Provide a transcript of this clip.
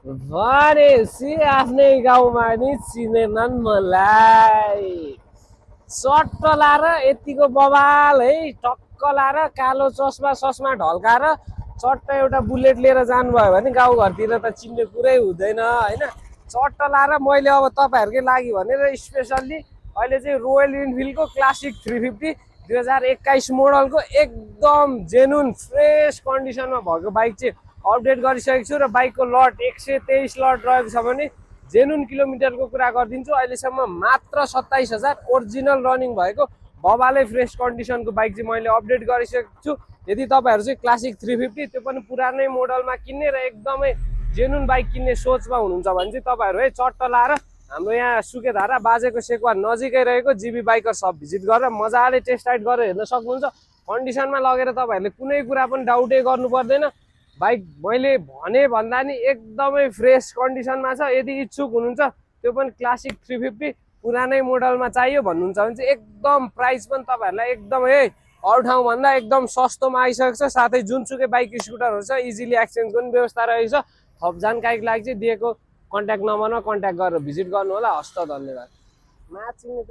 भनेपछि आफ्नै गाउँमा नि चिनेनन् मलाई। सट्ट लाएर यतिको बवाल है, टक्क लाएर कालो चस्मा सस्मा ढल्काएर चट्ट एउटा बुलेट लिएर जानुभयो भने गाउँघरतिर त चिन्ने कुरै हुँदैन होइन। चट्ट लाएर मैले अब तपाईँहरूकै लागि भनेर स्पेसल्ली अहिले चाहिँ रोयल इनफिल्डको क्लासिक 350 2021 मोडलको एकदम जेन्युन फ्रेस कन्डिसनमा भएको बाइक चाहिँ अपडेट गरिसकेको छु। र बाइकको लट 123 लट रहेको छ भने जेन्युन किलोमिटरको कुरा गरिदिन्छु। अहिलेसम्म मात्र 27,000 ओरिजिनल रनिङ भएको बबाले फ्रेस कन्डिसनको बाइक चाहिँ मैले अपडेट गरिसकेको छु। यदि तपाईँहरू चाहिँ क्लासिक 350 त्यो पनि पुरानै मोडलमा किन्ने र एकदमै जेन्युन बाइक किन्ने सोचमा हुनुहुन्छ भने चाहिँ तपाईँहरू है चट्ट लाएर हाम्रो यहाँ सुकेधारा बाजेको सेकुवा नजिकै रहेको जिबी बाइकर सप भिजिट गरेर मजाले टेस्ट राइड गरेर हेर्न सक्नुहुन्छ। कन्डिसनमा लगेर तपाईँहरूले कुनै कुरा पनि डाउटै गर्नु पर्दैन। बाइक मैले भने भन्दा नि एकदमै फ्रेस कन्डिसनमा छ। यदि इच्छुक हुनुहुन्छ त्यो पनि क्लासिक 350 पुरानै मोडलमा चाहियो भन्नुहुन्छ भने चाहिँ एकदम प्राइस पनि तपाईँहरूलाई एकदमै अरू ठाउँभन्दा एकदम सस्तोमा आइसकेको छ। साथै जुनसुकै बाइक स्कुटरहरू छ इजिली एक्सचेन्जको पनि व्यवस्था रहेको छ। थप जानकारीको लागि चाहिँ दिएको कन्ट्याक्ट नम्बरमा कन्ट्याक्ट गरेर भिजिट गर्नु होला। हस्त धन्यवाद।